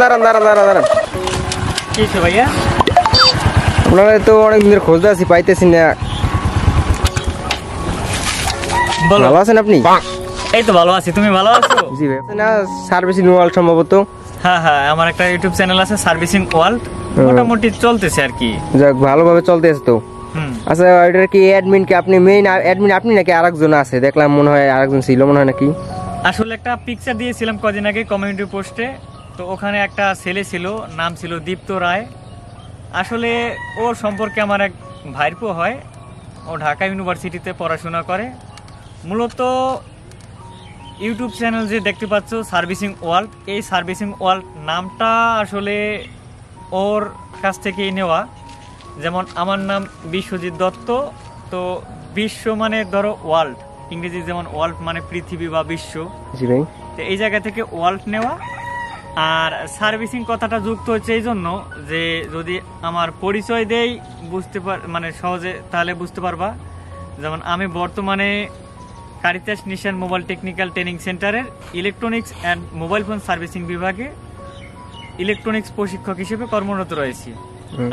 দাঁড়ান। কি ভাইয়া? আপনারা তো অনেক দিনের খোঁজ আছি, পাইতেছি না। ভালো আছেন আপনি? এই তো ভালো আছি, তুমি ভালো আছো? জি ভাই। না সার্ভিসিং ওয়ার্ল্ড সম্ভবত। হ্যাঁ, আমার একটা ইউটিউব চ্যানেল আছে সার্ভিসিং ওয়ার্ল্ড, মোটামুটি চলতেছে আর কি। যাক, ভালোভাবে চলতেছে তো। আচ্ছা, এটার কি অ্যাডমিন কি আপনি মেইন অ্যাডমিন আপনি নাকি আরেকজন আছে? দেখলাম মনে হয় আরেকজন ছিল মনে হয় নাকি। আসলে একটা পিকচার দিয়েছিলাম কদিন আগে কমিউনিটি পোস্টে, তো ওখানে একটা ছেলে ছিল, নাম ছিল দীপ্ত রায়। আসলে ওর সম্পর্কে আমার এক ভাইপো হয়, ও ঢাকা ইউনিভার্সিটিতে পড়াশোনা করে। মূলত ইউটিউব চ্যানেল যে দেখতে পাচ্ছ সার্ভিসিং ওয়ার্ল্ড, এই সার্ভিসিং ওয়ার্ল্ড নামটা আসলে ওর কাছ থেকেই নেওয়া। যেমন আমার নাম বিশ্বজিৎ দত্ত, তো বিশ্ব মানে ধরো ওয়ার্ল্ড, ইংরেজি যেমন ওয়ার্ল্ড মানে পৃথিবী বা বিশ্ব, তো এই জায়গা থেকে ওয়ার্ল্ড নেওয়া। আর সার্ভিসিং কথাটা যুক্ত হচ্ছে এই জন্য যে যদি আমার পরিচয় দেই মানে সহজে তাহলে বুঝতে পারবা। যেমন আমি বর্তমানে কারিতাস নিশান মোবাইল টেকনিক্যাল ট্রেনিং সেন্টারের electronics and mobile phone servicing বিভাগে ইলেকট্রনিক্স প্রশিক্ষক হিসেবে কর্মরত রয়েছি।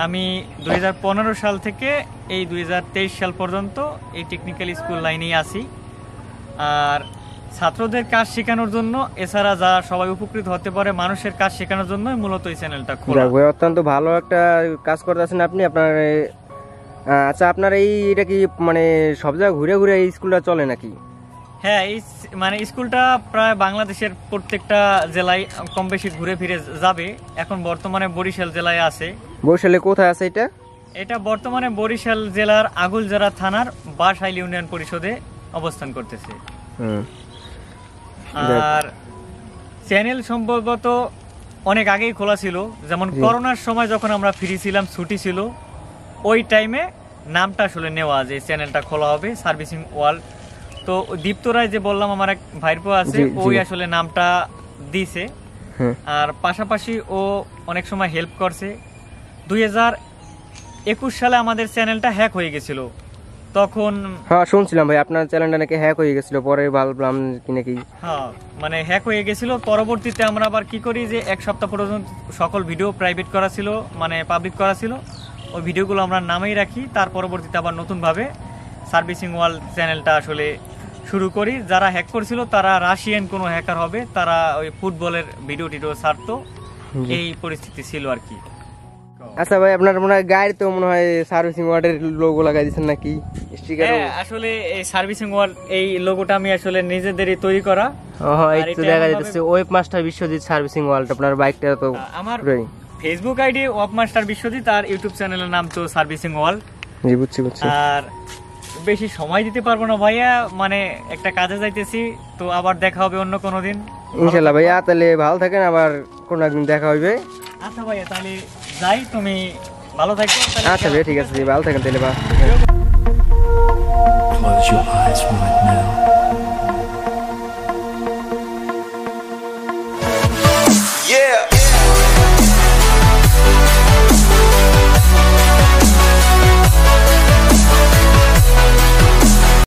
আমি 2015 সাল থেকে এই 2023 সাল পর্যন্ত এই টেকনিক্যাল স্কুল লাইনেই আছি। আর ছাত্রদের কাজ শেখানোর জন্য, এছাড়া যা সবাই উপকৃত হতে পারে মানুষের কাজ শেখানোর জন্য মূলত এই চ্যানেলটা খোলা। অত্যন্ত ভালো একটা কাজ করতেছেন আপনি। আপনার আচ্ছা, আপনার এটা কি মানে সব জায়গায় ঘুরে ঘুরে এই স্কুলটা চলে নাকি? হ্যাঁ, এই মানে স্কুলটা প্রায় বাংলাদেশের প্রত্যেকটা জেলায় কম বেশি ঘুরে ফিরে যাবে। এখন বর্তমানে বরিশাল জেলায় আছে। বরিশালে কোথায় আছে এটা? এটা বর্তমানে বরিশাল জেলার আগুলজরা থানার বাসাইল ইউনিয়ন পরিষদে অবস্থান করতেছে। আর চ্যানেল সম্ভবত অনেক আগেই খোলা ছিল, যেমন করোনার সময় যখন আমরা ফ্রি ছিলাম, ছুটি ছিল, ওই টাইমে নামটা আসলে নেওয়া যে চ্যানেলটা খোলা হবে সার্ভিসিং ওয়ার্ল্ড। তো দীপ্ত রায় যে বললাম আমার এক ভাইপো আছে, ওই আসলে নামটা দিছে। আর পাশাপাশি ও অনেক সময় হেল্প করছে। 2021 সালে আমাদের চ্যানেলটা হ্যাক হয়ে গেছিল, তখন হ্যাঁ শুনছিলাম ভাই আপনার চ্যানেলটা নাকি হ্যাক হয়ে গেছিল, পরে ভাবলাম কি নাকি। হ্যাঁ, মানে হ্যাক হয়ে গেছিল। পরবর্তীতে আমরা আবার কি করি যে এক সপ্তাহ পর্যন্ত সকল ভিডিও প্রাইভেট করা ছিল, মানে পাবলিক করা ছিল, ওই ভিডিওগুলো আমরা নামেই রাখি। তার পরবর্তীতে আবার নতুনভাবে সার্ভিসিং ওয়ার্ল্ড চ্যানেলটা আসলে শুরু করি। যারা হ্যাক করছিল তারা রাশিয়ান কোনো হ্যাকার হবে, তারা ওই ফুটবলের ভিডিও টিডিও ছাড়তো, এই পরিস্থিতি ছিল আর কি। আচ্ছা ভাই, আপনার মনে হয় গাড়ি তো মনে হয় সার্ভিসিং ওয়ার্ল্ডের লোগো লাগাই দিয়েছেন নাকি? হ্যাঁ, আসলে এই সার্ভিসিং ওয়ার্ল্ড এই লোগোটা আমি আসলে নিজেদেরই তৈরি করা। এই তো দেখা যাচ্ছে web master Biswajit servicing world. আপনার বাইকটা তো আমার Facebook ID web master Biswajit, আর ইউটিউব চ্যানেলের নাম তো সার্ভিসিং ওয়ার্ল্ড। জি, বুঝছি। আর বেশি সময় দিতে পারবো না ভাইয়া, মানে একটা কাজে যাইতেছি, তো আবার দেখা হবে অন্য কোনো দিন ইনশাআল্লাহ ভাইয়া। তাহলে ভালো থাকেন, আবার কোনো একদিন দেখা হইবে। আচ্ছা ভাইয়া, তাহলে যাই, তুমি ভালো থাকো। আচ্ছা ভাইয়া, ঠিক আছে, ভালো থাকেন তাহলে। Close your eyes right now.